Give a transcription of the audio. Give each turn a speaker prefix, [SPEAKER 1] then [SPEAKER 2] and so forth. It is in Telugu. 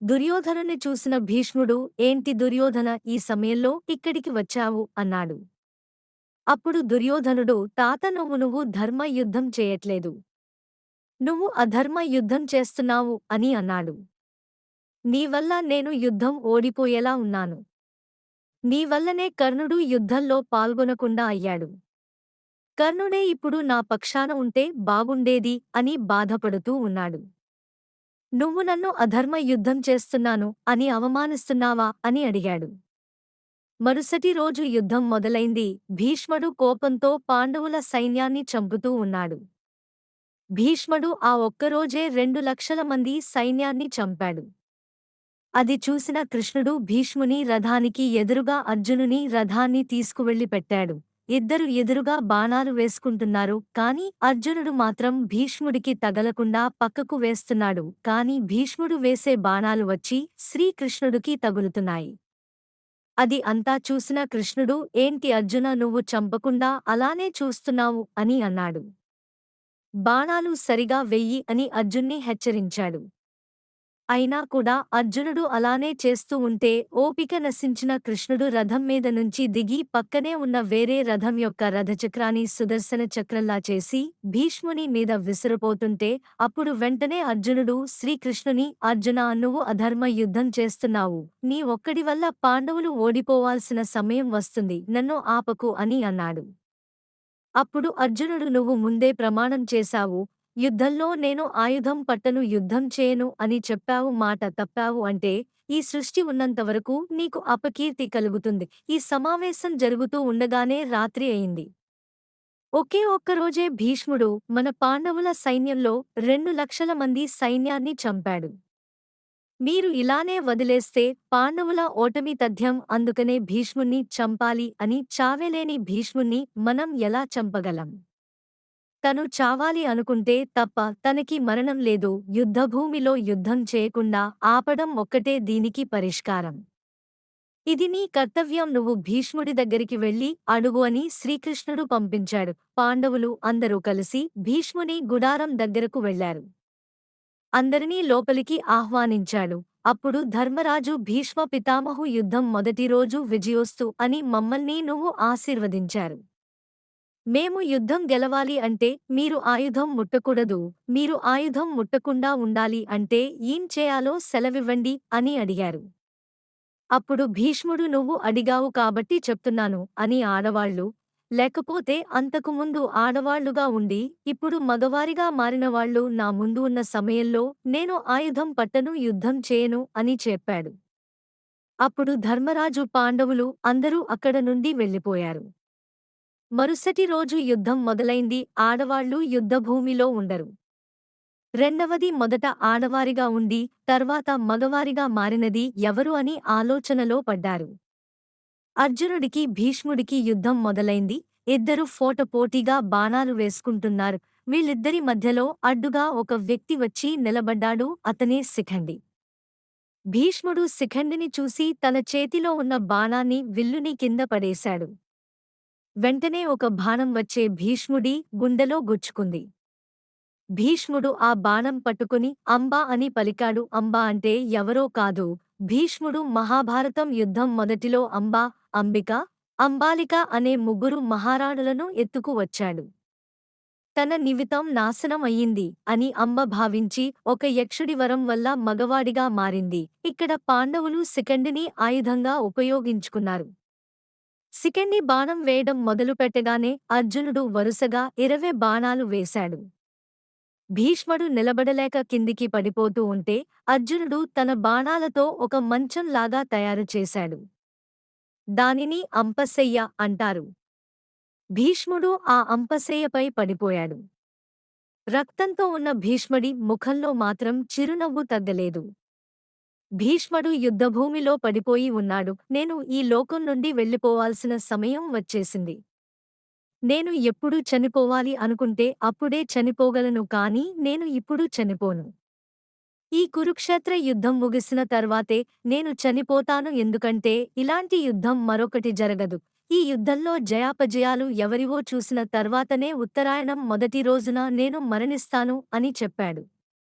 [SPEAKER 1] దుర్యోధనుని చూసిన భీష్ముడు, ఏంటి దుర్యోధన, ఈ సమయంలో ఇక్కడికి వచ్చావు అన్నాడు. అప్పుడు దుర్యోధనుడు, తాత, నువ్వు ధర్మ యుద్ధం చేయట్లేదు. నువ్వు అధర్మ యుద్ధం చేస్తున్నావు అని అన్నాడు. నీవల్ల నేను యుద్ధం ఓడిపోయేలా ఉన్నాను. నీవల్లనే కర్ణుడు యుద్ధంలో పాల్గొనకుండా అయ్యాడు. కర్ణుడే ఇప్పుడు నా పక్షాన ఉంటే బాగుండేది అని బాధపడుతూ ఉన్నాడు. నువ్వు నన్ను అధర్మ యుద్ధం చేస్తున్నాను అని అవమానిస్తున్నావా అని అడిగాడు. మరుసటి రోజు యుద్ధం మొదలైంది. భీష్ముడు కోపంతో పాండవుల సైన్యాన్ని చంపుతూ ఉన్నాడు. భీష్ముడు ఆ ఒక్కరోజే 2,00,000 మంది సైన్యాన్ని చంపాడు. అది చూసిన కృష్ణుడు భీష్ముని రథానికి ఎదురుగా అర్జునుని రథాన్ని తీసుకువెళ్లి పెట్టాడు. ఇద్దరు ఎదురుగా బాణాలు వేసుకుంటున్నారు, కాని అర్జునుడు మాత్రం భీష్ముడికి తగలకుండా పక్కకు వేస్తున్నాడు. కాని భీష్ముడు వేసే బాణాలు వచ్చి శ్రీకృష్ణుడికి తగులుతున్నాయి. అది అంతా చూసిన కృష్ణుడు, ఏంటి అర్జున, నువ్వు చంపకుండా అలానే చూస్తున్నావు అని అన్నాడు. బాణాలు సరిగా వెయ్యి అని అర్జున్ని హెచ్చరించాడు. అయినా కూడా అర్జునుడు అలానే చేస్తూ ఉంటే ఓపిక నశించిన కృష్ణుడు రథం మీద నుంచి దిగి పక్కనే ఉన్న వేరే రథం యొక్క రథచక్రాన్ని సుదర్శన చక్రంలా చేసి భీష్ముని మీద విసిరిపోతుంటే అప్పుడు వెంటనే అర్జునుడు శ్రీకృష్ణుని, అర్జునా, నువ్వు అధర్మ యుద్ధం చేస్తున్నావు. నీ ఒక్కడి వల్ల పాండవులు ఓడిపోవాల్సిన సమయం వస్తుంది, నన్ను ఆపకు అని అన్నాడు. అప్పుడు అర్జునుడు, నువ్వు ముందే ప్రమాణం చేశావు, యుద్ధంలో నేను ఆయుధం పట్టను, యుద్ధం చేయను అని చెప్పావు. మాట తప్పావు అంటే ఈ సృష్టి ఉన్నంతవరకు నీకు అపకీర్తి కలుగుతుంది. ఈ సమావేశం జరుగుతూ ఉండగానే రాత్రి అయింది. ఒకే ఒక్కరోజే భీష్ముడు మన పాండవుల సైన్యంలో 2,00,000 మంది సైన్యాన్ని చంపాడు. మీరు ఇలానే వదిలేస్తే పాండవుల ఓటమి తథ్యం. అందుకనే భీష్ముణ్ణి చంపాలి అని. చావేలేని భీష్ముణ్ణి మనం ఎలా చంపగలం? తను చావాలి అనుకుంటే తప్ప తనకి మరణం లేదు. యుద్ధభూమిలో యుద్ధం చేయకుండా ఆపడం ఒక్కటే దీనికి పరిష్కారం. ఇది నీ కర్తవ్యం, నువ్వు భీష్ముడి దగ్గరికి వెళ్ళి అడుగు అని శ్రీకృష్ణుడు పంపించాడు. పాండవులు అందరూ కలిసి భీష్ముని గుడారం దగ్గరకు వెళ్లారు. అందరినీ లోపలికి ఆహ్వానించాడు. అప్పుడు ధర్మరాజు, భీష్మ పితామహు, యుద్ధం మొదటి రోజు విజయోస్తు అని మమ్మల్ని నువ్వు ఆశీర్వదించారు. మేము యుద్ధం గెలవాలి అంటే మీరు ఆయుధం ముట్టకూడదు. మీరు ఆయుధం ముట్టకుండా ఉండాలి అంటే ఏం చేయాలో సెలవివ్వండి అని అడిగారు. అప్పుడు భీష్ముడు, నువ్వు అడిగావు కాబట్టి చెప్తున్నాను అని ఆడవాళ్లు, లేకపోతే అంతకుముందు ఆడవాళ్లుగా ఉండి ఇప్పుడు మగవారిగా మారినవాళ్లు నా ముందు ఉన్న సమయంలో నేను ఆయుధం పట్టను, యుద్ధం చేయను అని చెప్పాడు. అప్పుడు ధర్మరాజు, పాండవులు అందరూ అక్కడ నుండి వెళ్ళిపోయారు. మరుసటి రోజు యుద్ధం మొదలైంది. ఆడవాళ్లు యుద్ధభూమిలో ఉండరు. రెండవది, మొదట ఆడవారిగా ఉండి తర్వాత మగవారిగా మారినది ఎవరు అని ఆలోచనలో పడ్డారు. అర్జునుడికి భీష్ముడికి యుద్ధం మొదలైంది. ఇద్దరు పోటాపోటీగా బాణాలు వేసుకుంటున్నారు. వీళ్ళిద్దరి మధ్యలో అడ్డుగా ఒక వ్యక్తి వచ్చి నిలబడ్డాడు. అతనే శిఖండి. భీష్ముడు శిఖండిని చూసి తన చేతిలో ఉన్న బాణాన్ని విల్లుని కింద పడేశాడు. వెంటనే ఒక బాణం వచ్చే భీష్ముడి గుండెలో గుచ్చుకుంది. భీష్ముడు ఆ బాణం పట్టుకుని అంబా అని పలికాడు. అంబా అంటే ఎవరో కాదు, భీష్ముడు మహాభారతం యుద్ధం మొదటిలో అంబా, అంబిక, అంబాలిక అనే ముగ్గురు మహారాణులను ఎత్తుకు వచ్చాడు. తన నిమిత్తం నాశనం అయ్యింది అని అంబ భావించి ఒక యక్షుడి వరం వల్ల మగవాడిగా మారింది. ఇక్కడ పాండవులు శిఖండిని ఆయుధంగా ఉపయోగించుకున్నారు. శిఖండి బాణం వేయడం మొదలుపెట్టగానే అర్జునుడు వరుసగా 20 బాణాలు వేశాడు. భీష్ముడు నిలబడలేక కిందికి పడిపోతూ ఉంటే అర్జునుడు తన బాణాలతో ఒక మంచంలాగా తయారు చేశాడు. దానిని అంపశయ్య అంటారు. భీష్ముడు ఆ అంపశయ్యపై పడిపోయాడు. రక్తంతో ఉన్న భీష్ముడి ముఖంలో మాత్రం చిరునవ్వు తగ్గలేదు. భీష్ముడు యుద్ధభూమిలో పడిపోయి ఉన్నాడు. నేను ఈ లోకం నుండి వెళ్ళిపోవాల్సిన సమయం వచ్చేసింది. నేను ఎప్పుడు చనిపోవాలి అనుకుంటే అప్పుడే చనిపోగలను, కానీ నేను ఇప్పుడు చనిపోను. ఈ కురుక్షేత్ర యుద్ధం ముగిసిన తర్వాతే నేను చనిపోతాను. ఎందుకంటే ఇలాంటి యుద్ధం మరొకటి జరగదు. ఈ యుద్ధంలో జయాపజయాలు ఎవరివో చూసిన తర్వాతనే ఉత్తరాయణం మొదటి రోజున నేను మరణిస్తాను అని చెప్పాడు.